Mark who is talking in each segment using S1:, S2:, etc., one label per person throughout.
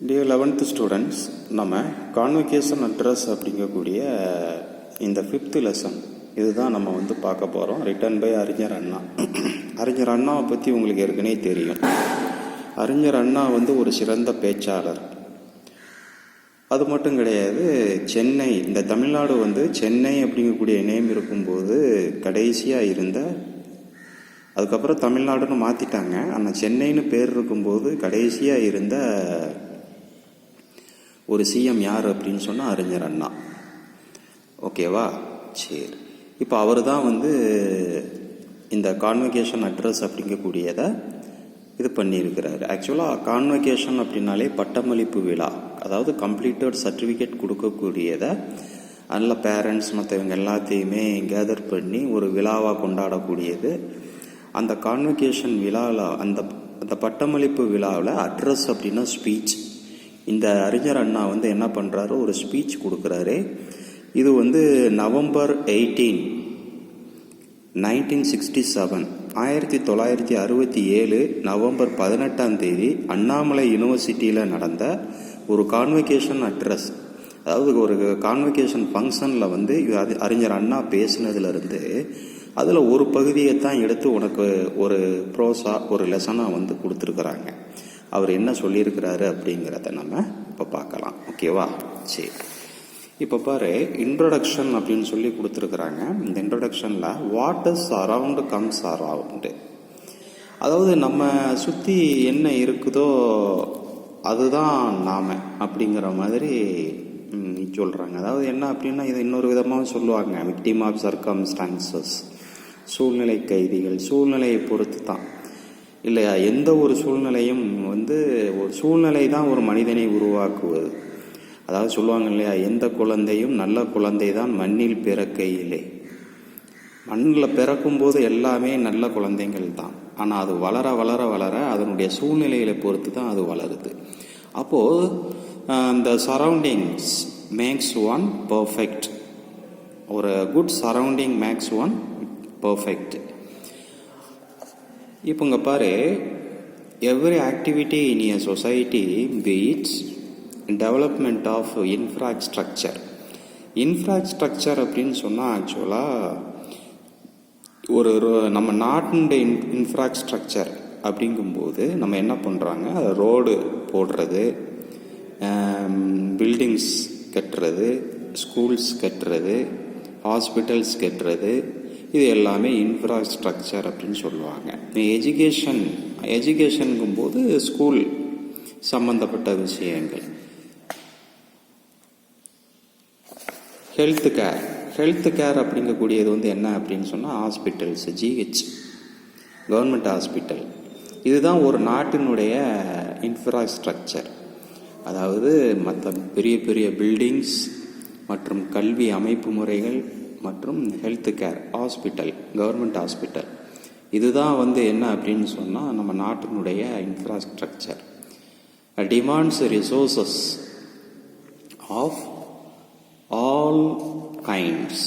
S1: Dear 11th students, நம்ம convocation address அப்படிங்கக்கூடிய இந்த 5th லெசன் இதுதான் நம்ம பார்க்க போகிறோம். ரிட்டன் பை அறிஞர் அண்ணா. அறிஞர் அண்ணாவை பற்றி உங்களுக்கு ஏற்கனவே தெரியும். அறிஞர் அண்ணா ஒரு சிறந்த பேச்சாளர். அது மட்டும் கிடையாது, சென்னை, இந்த தமிழ்நாடு சென்னை அப்படிங்கக்கூடிய நேம் இருக்கும்போது கடைசியாக இருந்த, அதுக்கப்புறம் தமிழ்நாடுன்னு மாற்றிட்டாங்க. ஆனால் சென்னைன்னு பேர் இருக்கும்போது கடைசியாக இருந்த ஒரு சிஎம் யார் அப்படின்னு சொன்னால் அறிஞர் அண்ணா. ஓகேவா? சரி, இப்போ அவர் தான் இந்த கான்வகேஷன் அட்ரஸ் அப்படிங்கக்கூடியதை இது பண்ணியிருக்கிறாரு. ஆக்சுவலாக கான்வகேஷன் அப்படின்னாலே பட்டமளிப்பு விழா, அதாவது கம்ப்ளீட்டட் சர்டிஃபிகேட் கொடுக்கக்கூடியதை நல்ல பேரண்ட்ஸ் மற்றவங்க எல்லாத்தையுமே கேதர் பண்ணி ஒரு விழாவாக கொண்டாடக்கூடியது. அந்த கான்வகேஷன் விழாவில், அந்த பட்டமளிப்பு விழாவில் அட்ரஸ் அப்படின்னா ஸ்பீச். இந்த அறிஞர் அண்ணா என்ன பண்ணுறாரு, ஒரு ஸ்பீச் கொடுக்குறாரு. இது நவம்பர் 18, 1967, 1967 நவம்பர் 18ஆம் தேதி அண்ணாமலை யூனிவர்சிட்டியில் நடந்த ஒரு கான்வகேஷன் அட்ரஸ். அதாவது ஒரு கான்வகேஷன் ஃபங்க்ஷனில் அறிஞர் அண்ணா பேசினதுலேருந்து அதில் ஒரு பகுதியை தான் எடுத்து உனக்கு ஒரு ப்ரோஸா, ஒரு லெசனாக கொடுத்துருக்குறாங்க. அவர் என்ன சொல்லியிருக்கிறாரு அப்படிங்கிறத நம்ம இப்போ பார்க்கலாம். ஓகேவா? சரி, இப்போ பாரு, இன்ட்ரோடக்ஷன் அப்படின்னு சொல்லி கொடுத்துருக்குறாங்க. இந்த இன்ட்ரோடக்ஷனில் what is around comes around, அதாவது நம்ம சுற்றி என்ன இருக்குதோ அதுதான் நாம அப்படிங்கிற மாதிரி சொல்கிறாங்க. அதாவது என்ன அப்படின்னா, இதை இன்னொரு விதமாக சொல்லுவாங்க, விக்டிம் ஆஃப் சர்க்கம்ஸ்டான்சஸ், சூழ்நிலை கைதிகள். சூழ்நிலையை பொறுத்து தான் இல்லையா? எந்த ஒரு சூழ்நிலையும் ஒரு சூழ்நிலை தான் ஒரு மனிதனை உருவாக்குவது. அதாவது சொல்லுவாங்க இல்லையா, எந்த குழந்தையும் நல்ல குழந்தை தான் மண்ணில் பிறக்கையிலே. மண்ணில் பிறக்கும்போது எல்லாமே நல்ல குழந்தைகள் தான். ஆனால் அது வளர வளர வளர அதனுடைய சூழ்நிலைகளை பொறுத்து தான் அது வளருது. அப்போது அந்த சரௌண்டிங்ஸ் மேக்ஸ் ஒன் பர்ஃபெக்ட். ஒரு good surrounding makes one perfect. இப்போ இங்கே பாரு, every activity in a society beats development of infrastructure. Infrastructure அப்படின்னு சொன்னால் ஆக்சுவலாக நம்ம நாட்டினுடைய இன்ஃப்ராஸ்ட்ரக்சர் அப்படிங்கும்போது நம்ம என்ன பண்ணுறாங்க, ரோடு போடுறது, பில்டிங்ஸ் கட்டுறது, ஸ்கூல்ஸ் கட்டுறது, ஹாஸ்பிட்டல்ஸ் கட்டுறது, இது எல்லாமே இன்ஃப்ராஸ்ட்ரக்சர் அப்படின்னு சொல்லுவாங்க. எஜுகேஷனுங்கும்போது ஸ்கூல் சம்பந்தப்பட்ட விஷயங்கள். ஹெல்த் கேர் அப்படிங்கக்கூடியது என்ன அப்படின்னு சொன்னால் ஹாஸ்பிட்டல்ஸ், ஜிஹெச், கவர்மெண்ட் ஹாஸ்பிட்டல். இதுதான் ஒரு நாட்டினுடைய இன்ஃப்ராஸ்ட்ரக்சர். அதாவது மற்ற பெரிய பெரிய பில்டிங்ஸ் மற்றும் கல்வி அமைப்பு முறைகள் மற்றும் health care, hospital, government hospital, இதுதான் என்ன அப்படின்னு சொன்னால் நம்ம நாட்டினுடைய infrastructure. Demands resources of all kinds.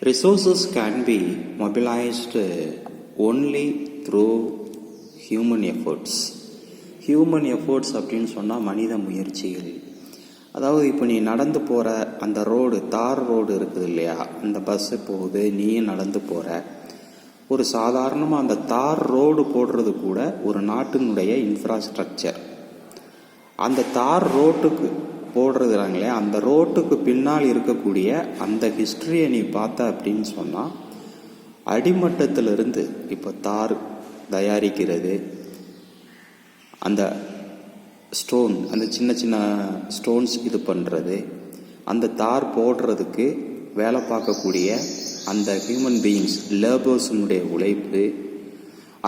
S1: Resources can be mobilised only through human efforts. Human efforts அப்படின்னு சொன்னால் மனித முயற்சிகள். அதாவது இப்போ நீ நடந்து போகிற அந்த ரோடு, தார் ரோடு இருக்குது இல்லையா, அந்த பஸ்ஸு போகுது, நீயும் நடந்து போகிற, ஒரு சாதாரணமாக அந்த தார் ரோடு போடுறது கூட ஒரு நாட்டினுடைய இன்ஃப்ராஸ்ட்ரக்சர். அந்த தார் ரோட்டுக்கு போடுறதுறாங்களே, அந்த ரோட்டுக்கு பின்னால் இருக்கக்கூடிய அந்த ஹிஸ்ட்ரியை நீ பார்த்த அப்படின்னு சொன்னால், அடிமட்டத்திலிருந்து இப்போ தார் தயாரிக்கிறது, அந்த ஸ்டோன், அந்த சின்ன சின்ன ஸ்டோன்ஸ் இது பண்ணுறது, அந்த தார் போடுறதுக்கு வேலை பார்க்கக்கூடிய அந்த ஹியூமன் பீயிங்ஸ், லேபர்ஸினுடைய உழைப்பு,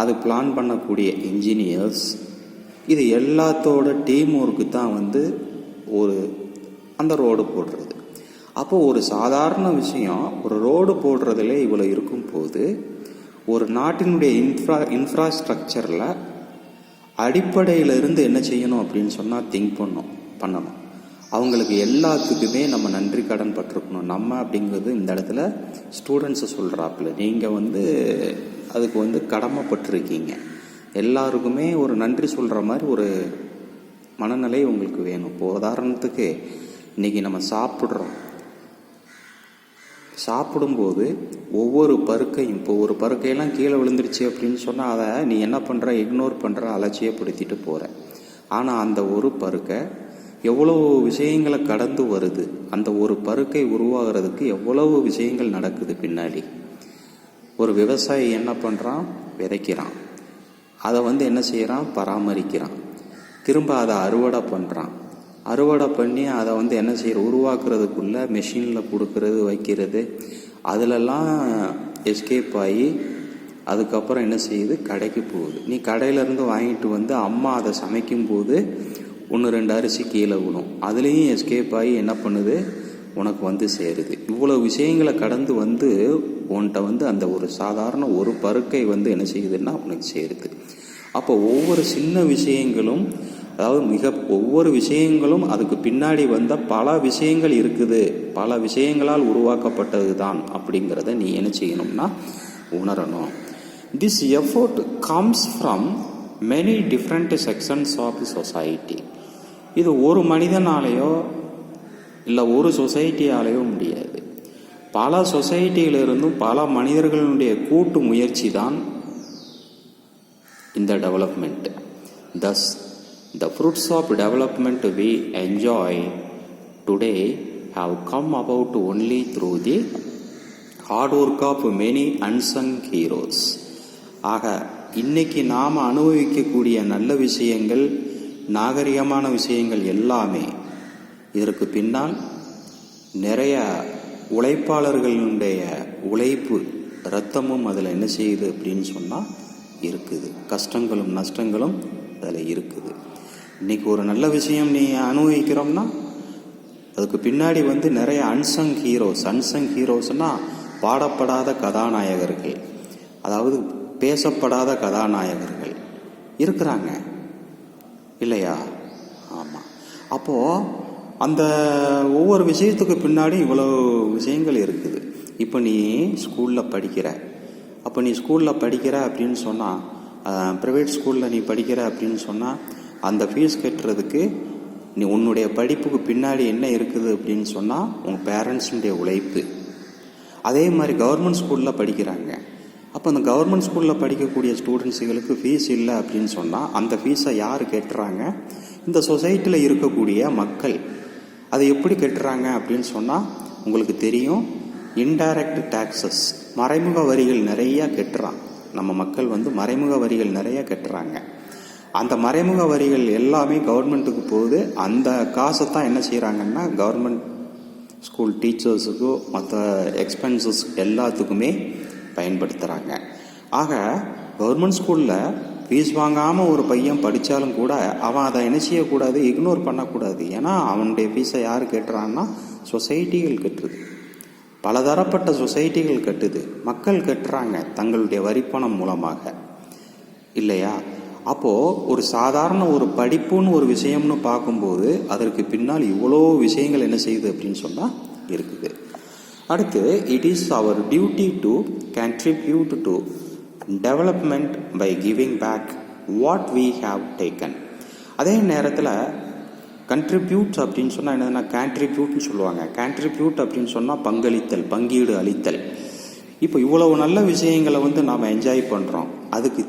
S1: அது பிளான் பண்ணக்கூடிய இன்ஜினியர்ஸ், இது எல்லாத்தோட டீம் ஒர்க்கு தான் ஒரு அந்த ரோடு போடுறது. அப்போது ஒரு சாதாரண விஷயம், ஒரு ரோடு போடுறதுல இவ்வளோ இருக்கும்போது ஒரு நாட்டினுடைய இன்ஃப்ராஸ்ட்ரக்சரில் அடிப்படையிலிருந்து என்ன செய்யணும் அப்படின்னு சொன்னால் திங்க் பண்ணணும். அவங்களுக்கு எல்லாத்துக்குமே நம்ம நன்றி கடன் பட்டிருக்கணும். நம்ம அப்படிங்கிறது இந்த இடத்துல ஸ்டூடெண்ட்ஸை சொல்கிறாப்புல, நீங்கள் அதுக்கு கடமைப்பட்டிருக்கீங்க. எல்லாருக்குமே ஒரு நன்றி சொல்கிற மாதிரி ஒரு மனநிலை உங்களுக்கு வேணும். இப்போ உதாரணத்துக்கு இன்றைக்கி நம்ம சாப்பிடும்போது ஒவ்வொரு பருக்கையும், இப்போ ஒரு பருக்கையெல்லாம் கீழே விழுந்துருச்சு அப்படின்னு சொன்னால் அதை நீ என்ன பண்ணுற, இக்னோர் பண்ணுற, அலட்சியப்படுத்திட்டு போகிற. ஆனால் அந்த ஒரு பருக்கை எவ்வளவு விஷயங்களை கடந்து வருது, அந்த ஒரு பருக்கை உருவாகிறதுக்கு எவ்வளவு விஷயங்கள் நடக்குது பின்னாடி. ஒரு விவசாயி என்ன பண்ணுறான், விதைக்கிறான், அதை என்ன செய்கிறான், பராமரிக்கிறான், திரும்ப அதை அறுவடை பண்ணுறான், அறுவடை பண்ணி அதை என்ன செய்கிற, உருவாக்குறதுக்குள்ளே மெஷினில் கொடுக்கறது, வைக்கிறது, அதிலெல்லாம் எஸ்கேப் ஆகி அதுக்கப்புறம் என்ன செய்யுது, கடைக்கு போகுது. நீ கடையிலேருந்து வாங்கிட்டு அம்மா அதை சமைக்கும்போது 1-2 அரிசி கீழே விடும், அதுலேயும் எஸ்கேப் ஆகி என்ன பண்ணுது, உனக்கு சேருது. இவ்வளோ விஷயங்களை கடந்து உன்கிட்ட அந்த ஒரு சாதாரண ஒரு பருக்கை என்ன செய்யுதுன்னா உனக்கு சேருது. அப்போ ஒவ்வொரு சின்ன விஷயங்களும், அதாவது ஒவ்வொரு விஷயங்களும் அதுக்கு பின்னாடி பல விஷயங்கள் இருக்குது, பல விஷயங்களால் உருவாக்கப்பட்டது தான் அப்படிங்கிறத நீ என்ன செய்யணும்னா உணரணும். This effort comes from many different sections of society. இது ஒரு மனிதனாலேயோ இல்லை ஒரு சொசைட்டியாலேயோ முடியாது. பல சொசைட்டியிலிருந்தும் பல மனிதர்களுடைய கூட்டு முயற்சி தான் இந்த development. thus the fruits of development we enjoy today have come about only through the hard work of many unsung heroes. ஆக இன்னைக்கு நாம் அனுபவிக்கக்கூடிய நல்ல விஷயங்கள், நாகரிகமான விஷயங்கள் எல்லாமே இதற்கு பின்னால் நிறைய உழைப்பாளர்களுடைய உழைப்பு, இரத்தமும் அதில் என்ன செய்யுது அப்படின்னு சொன்னால் இருக்குது. கஷ்டங்களும் நஷ்டங்களும் அதில் இருக்குது. இன்றைக்கி ஒரு நல்ல விஷயம் நீ அனுபவிக்கிறோம்னா அதுக்கு பின்னாடி நிறைய அன்சங் ஹீரோஸ்னால் பாடப்படாத கதாநாயகர்கள், அதாவது பேசப்படாத கதாநாயகர்கள் இருக்கிறாங்க இல்லையா? ஆமாம். அப்போது அந்த ஒவ்வொரு விஷயத்துக்கு பின்னாடி இவ்வளோ விஷயங்கள் இருக்குது. இப்போ நீ ஸ்கூலில் படிக்கிற, அப்படின்னு சொன்னால், ப்ரைவேட் ஸ்கூலில் நீ படிக்கிற அப்படின்னு சொன்னால் அந்த ஃபீஸ் கட்டுறதுக்கு நீ உன்னுடைய படிப்புக்கு பின்னாடி என்ன இருக்குது அப்படின்னு சொன்னால் உங்கள் பேரண்ட்ஸுடைய உழைப்பு. அதே மாதிரி கவர்மெண்ட் ஸ்கூலில் படிக்கிறாங்க. அப்போ அந்த கவர்மெண்ட் ஸ்கூலில் படிக்கக்கூடிய ஸ்டூடெண்ட்ஸுகளுக்கு ஃபீஸ் இல்லை அப்படின்னு சொன்னால் அந்த ஃபீஸை யார் கட்டுறாங்க? இந்த சொசைட்டியில் இருக்கக்கூடிய மக்கள். அதை எப்படி கட்டுறாங்க அப்படின்னு சொன்னால் உங்களுக்கு தெரியும், இன்டைரக்ட் டாக்ஸஸ், மறைமுக வரிகள் நிறையா கட்டுறான். நம்ம மக்கள் மறைமுக வரிகள் நிறைய கட்டுறாங்க. அந்த மறைமுக வரிகள் எல்லாமே கவர்மெண்ட்டுக்கு போகுது. அந்த காசை தான் என்ன செய்கிறாங்கன்னா கவர்மெண்ட் ஸ்கூல் டீச்சர்ஸுக்கோ மற்ற எக்ஸ்பென்சஸ் எல்லாத்துக்குமே பயன்படுத்துகிறாங்க. ஆக கவர்மெண்ட் ஸ்கூலில் ஃபீஸ் வாங்காமல் ஒரு பையன் படித்தாலும் கூட அவன் அதை என்ன செய்யக்கூடாது, இக்னோர் பண்ணக்கூடாது. ஏன்னா அவனுடைய ஃபீஸை யார் கட்டுறான்னா சொசைட்டிகள் கட்டுது, பலதரப்பட்ட சொசைட்டிகள் கட்டுது, மக்கள் கட்டுறாங்க தங்களுடைய வரிப்பணம் மூலமாக இல்லையா? அப்போது ஒரு சாதாரண ஒரு படிப்புன்னு ஒரு விஷயம்னு பார்க்கும்போது அதற்கு பின்னால் இவ்வளோ விஷயங்கள் என்ன செய்யுது அப்படின்னு சொன்னால் இருக்குது. அடுத்து, it is our duty to contribute to development by giving back what we have taken. அதே நேரத்தில் கண்ட்ரிபியூட் அப்படின்னு சொன்னால் என்னதுன்னா கான்ட்ரிபியூட்னு சொல்லுவாங்க. கான்ட்ரிபியூட் அப்படின்னு சொன்னால் பங்களித்தல், பங்கீடு அளித்தல். இப்போ இவ்வளவு நல்ல விஷயங்களை நாம் என்ஜாய் பண்ணுறோம், அதுக்கு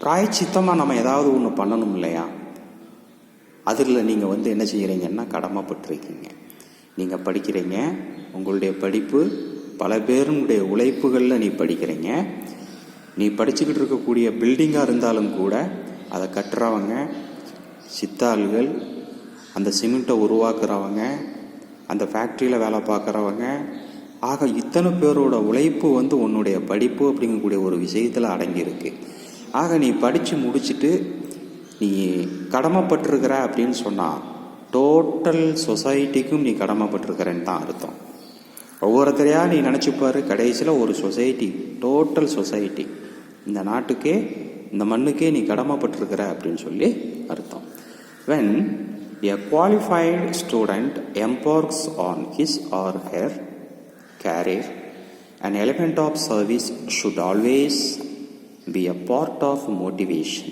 S1: பிராயச்சித்தமாக நம்ம ஏதாவது ஒன்று பண்ணணும் இல்லையா? அதில் நீங்கள் என்ன செய்கிறீங்கன்னா கடமைப்பட்டிருக்கீங்க. நீங்கள் படிக்கிறீங்க, உங்களுடைய படிப்பு பல பேருடைய உழைப்புகளில் நீ படிக்கிறீங்க. நீ படிச்சுக்கிட்டு இருக்கக்கூடிய பில்டிங்காக இருந்தாலும் கூட அதை கட்டுறவங்க சித்தாள்கள், அந்த சிமெண்ட்டை உருவாக்குறவங்க, அந்த ஃபேக்ட்ரியில் வேலை பார்க்குறவங்க, ஆக இத்தனை பேரோட உழைப்பு உன்னுடைய படிப்பு அப்படிங்கக்கூடிய ஒரு விஷயத்தில் அடங்கியிருக்கு. ஆக நீ படித்து முடிச்சுட்டு நீ கடமைப்பட்டிருக்கிற அப்படின்னு சொன்னால் டோட்டல் சொசைட்டிக்கும் நீ கடமைப்பட்டிருக்கிறேன்னு தான் அர்த்தம். ஒவ்வொருத்தரையா நீ நினச்சிப்பாரு, கடைசியில் ஒரு சொசைட்டி, டோட்டல் சொசைட்டி, இந்த நாட்டுக்கே இந்த மண்ணுக்கே நீ கடமைப்பட்டிருக்கிற அப்படின்னு சொல்லி அர்த்தம். When a qualified student embarks on his or her career, an element of service should always be a part of motivation.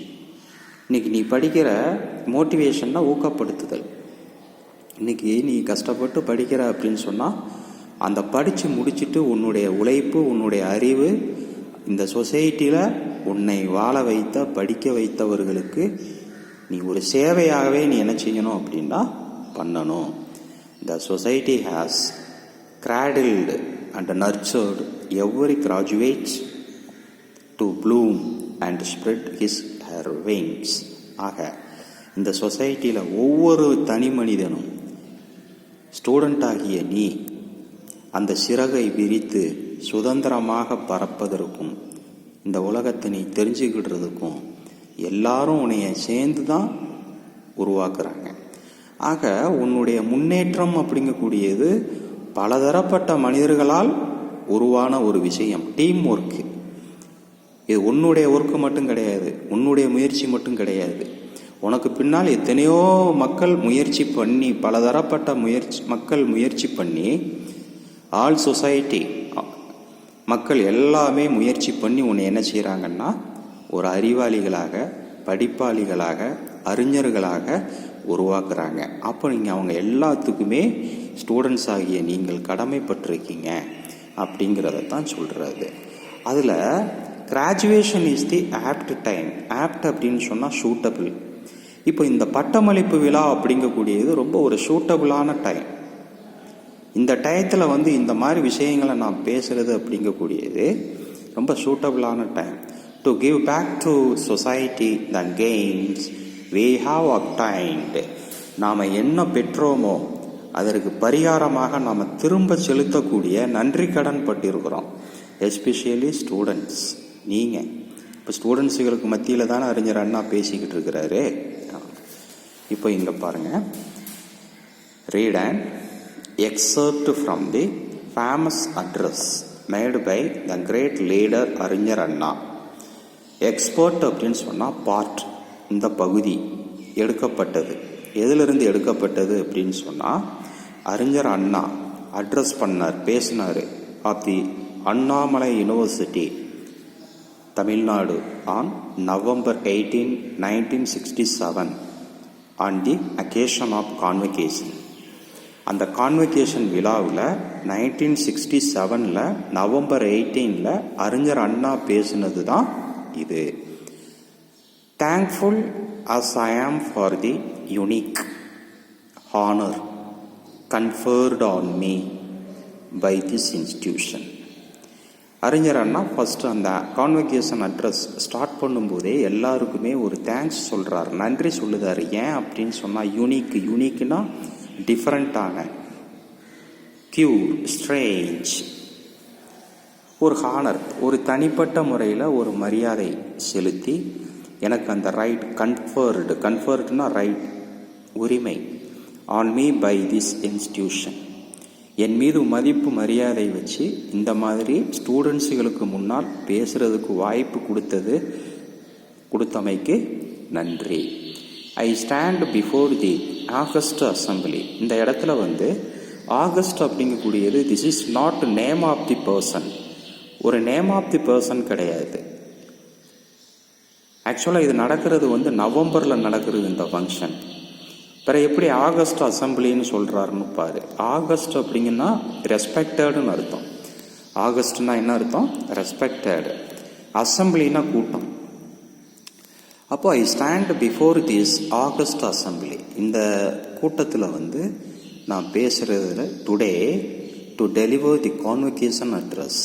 S1: இன்றைக்கி நீ படிக்கிற மோட்டிவேஷன்னா ஊக்கப்படுத்துதல். இன்றைக்கி நீ கஷ்டப்பட்டு படிக்கிற அப்படின்னு சொன்னால் அந்த படித்து முடிச்சுட்டு உன்னுடைய உழைப்பு, உன்னுடைய அறிவு இந்த சொசைட்டியில் உன்னை வாழ வைத்த, படிக்க வைத்தவர்களுக்கு நீ ஒரு சேவையாகவே நீ என்ன செய்யணும் அப்படின்னா பண்ணணும். The society has cradled and nurtured every graduate to bloom and spread his her wings. ஆக இந்த சொசைட்டியில் ஒவ்வொரு தனி மனிதனும் ஸ்டூடெண்ட் ஆகிய நீ அந்த சிறகை விரித்து சுதந்திரமாக பறப்பதற்கும் இந்த உலகத்தை நீ தெரிஞ்சுக்கிடுறதுக்கும் எல்லாரும் உன்னைய சேர்ந்து தான் உருவாக்குறாங்க. ஆக உன்னுடைய முன்னேற்றம் அப்படிங்கக்கூடியது பலதரப்பட்ட மனிதர்களால் உருவான ஒரு விஷயம். Team work. இது உன்னுடைய ஒர்க்கு மட்டும் கிடையாது, உன்னுடைய முயற்சி மட்டும் கிடையாது. உனக்கு பின்னால் எத்தனையோ மக்கள் முயற்சி பண்ணி, பலதரப்பட்ட மக்கள் முயற்சி பண்ணி, ஆல் சொசைட்டி மக்கள் எல்லாமே முயற்சி பண்ணி உன்னை என்ன செய்கிறாங்கன்னா ஒரு அறிவாளிகளாக, படிப்பாளிகளாக, அறிஞர்களாக உருவாக்குறாங்க. அப்போ நீங்கள் அவங்க எல்லாத்துக்குமே ஸ்டூடெண்ட்ஸ் ஆகிய நீங்கள் கடமைப்பட்டிருக்கீங்க அப்படிங்கிறத தான் சொல்கிறது. அதில் graduation is the apt time. Apt அப்படின்னு சொன்னால் சூட்டபிள். இப்போ இந்த பட்டமளிப்பு விழா அப்படிங்கக்கூடியது ரொம்ப ஒரு சூட்டபிளான டைம். இந்த டயத்தில் வந்து இந்த மாதிரி விஷயங்களை நான் பேசுகிறது அப்படிங்கக்கூடியது ரொம்ப சூட்டபிளான time. To give back to society the gains we have obtained. நாம் என்ன பெற்றோமோ அதற்கு பரிகாரமாக நாம் திரும்ப செலுத்தக்கூடிய நன்றி கடன் பட்டிருக்கிறோம். Especially students. நீங்கள் இப்போ ஸ்டூடெண்ட்ஸுகளுக்கு மத்தியில் தானே அறிஞர் அண்ணா பேசிக்கிட்டு இருக்கிறாரு. இப்போ இங்கே பாருங்கள், read an excerpt from the famous address made by the great leader அறிஞர் அண்ணா. எக்ஸ்பர்ட் அப்படின்னு சொன்னால் பார்ட், இந்த பகுதி எடுக்கப்பட்டது. எதிலிருந்து எடுக்கப்பட்டது அப்படின்னு சொன்னால் அறிஞர் அண்ணா அட்ரஸ் பண்ணார், பேசினார் of the Annamalai university Tamil Nadu on November 18, 1967 on the occasion of convocation. அந்த கான்வகேஷன் விழாவில் 1967 November 18 அறிஞர் அண்ணா பேசினது தான் இது. Thankful as I am for the unique honor conferred on me by this institution. அறிஞர் அண்ணா ஃபஸ்ட்டு அந்த கான்வகேஷன் அட்ரஸ் ஸ்டார்ட் பண்ணும்போதே எல்லாருக்குமே ஒரு தேங்க்ஸ் சொல்கிறார், நன்றி சொல்லுதார். ஏன் அப்படின்னு சொன்னால் யூனிக்னா டிஃப்ரெண்ட்டான, கியூர், ஸ்ட்ரேஞ்ச், ஒரு ஹானர், ஒரு தனிப்பட்ட முறையில் ஒரு மரியாதை செலுத்தி எனக்கு அந்த ரைட் கன்ஃபர்டுனா ரைட், உரிமை, on me by this institution, என் மீது மதிப்பு மரியாதை வச்சு இந்த மாதிரி ஸ்டூடெண்ட்ஸுகளுக்கு முன்னால் பேசுகிறதுக்கு வாய்ப்பு கொடுத்தமைக்கு நன்றி. I stand before the august assembly. இந்த இடத்துல வந்து ஆகஸ்ட் அப்படிங்கக்கூடியது this is not name of the person, ஒரு நேம் ஆஃப் தி பர்சன் கிடையாது. ஆக்சுவலாக இது நடக்கிறது வந்து நவம்பரில் நடக்கிறது இந்த ஃபங்க்ஷன். பிறகு எப்படி ஆகஸ்ட் அசம்பிளின்னு சொல்கிறாருன்னு பாரு. ஆகஸ்ட் அப்படிங்கன்னா ரெஸ்பெக்டடுன்னு அர்த்தம். ஆகஸ்ட்னா என்ன அர்த்தம்? ரெஸ்பெக்டடு. அசம்பிளினா கூட்டம். அப்போ I stand before this august assembly. இந்த கூட்டத்தில் வந்து நான் பேசுகிறதுல today to deliver the convocation address.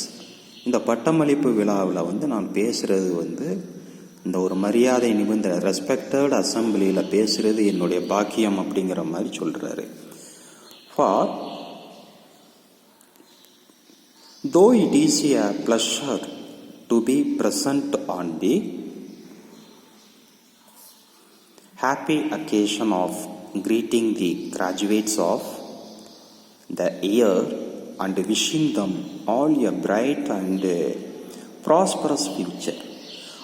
S1: இந்த பட்டமளிப்பு விழாவில் வந்து நான் பேசுகிறது வந்து இந்த ஒரு மரியாதை நிமிந்த ரெஸ்பெக்டட் அசம்பிளியில் பேசுகிறது என்னுடைய பாக்கியம் அப்படிங்கிற மாதிரி சொல்கிறாரு. For though it is a pleasure to be present on the happy occasion of greeting the graduates of the year and wishing them all a bright and prosperous future.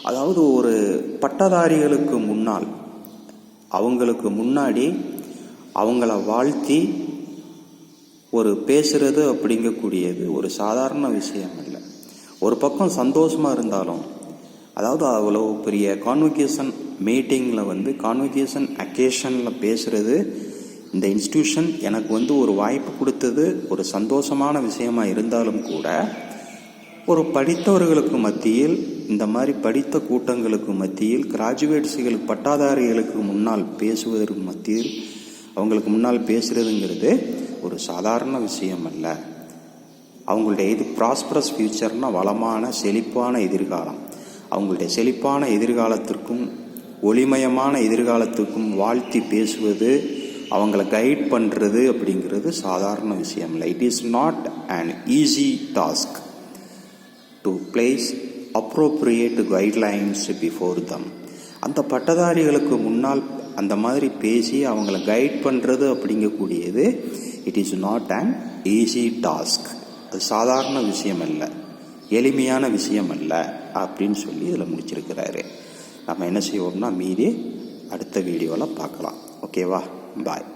S1: அதாவது ஒரு பட்டதாரிகளுக்கு முன்னால், அவங்களுக்கு முன்னாடி அவங்கள வாழ்த்தி ஒரு பேசுறது அப்படிங்கக்கூடியது ஒரு சாதாரண விஷயம் இல்லை. ஒரு பக்கம் சந்தோஷமாக இருந்தாலும் அதாவது அவ்வளோ பெரிய கான்வொகேஷன் மீட்டிங்கில் வந்து கான்வொகேஷன் அக்கேஷனில் பேசுகிறது, இந்த இன்ஸ்டியூஷன் எனக்கு வந்து ஒரு வாய்ப்பு கொடுத்தது ஒரு சந்தோஷமான விஷயமா இருந்தாலும் கூட, ஒரு படித்தவர்களுக்கு மத்தியில், இந்த மாதிரி படித்த கூட்டங்களுக்கு மத்தியில், கிராஜுவேட்ஸுகளுக்கு பட்டாதாரிகளுக்கு முன்னால் பேசுவதற்கு மத்தியில் அவங்களுக்கு முன்னால் பேசுகிறதுங்கிறது ஒரு சாதாரண விஷயம் அல்ல. அவங்களுடைய இது ப்ராஸ்பரஸ் ஃபியூச்சர்னா வளமான செழிப்பான எதிர்காலம். அவங்களுடைய செழிப்பான எதிர்காலத்திற்கும் ஒளிமயமான எதிர்காலத்துக்கும் வாழ்த்தி பேசுவது, அவங்கள கைட் பண்ணுறது அப்படிங்கிறது சாதாரண விஷயம் இல்லை. It is not an easy task to place appropriate guidelines before them. அந்த பட்டதாரிகளுக்கு முன்னால் அந்த மாதிரி பேசி அவங்கள கைட் பண்ணுறது அப்படிங்கக்கூடியது it is not an easy task. அது சாதாரண விஷயம் அல்ல, எளிமையான விஷயம் அல்ல அப்படின்னு சொல்லி இதில் முடிச்சிருக்கிறாரு. நம்ம என்ன செய்வோம்னா மீதி அடுத்த வீடியோவில் பார்க்கலாம். ஓகேவா? பாய்.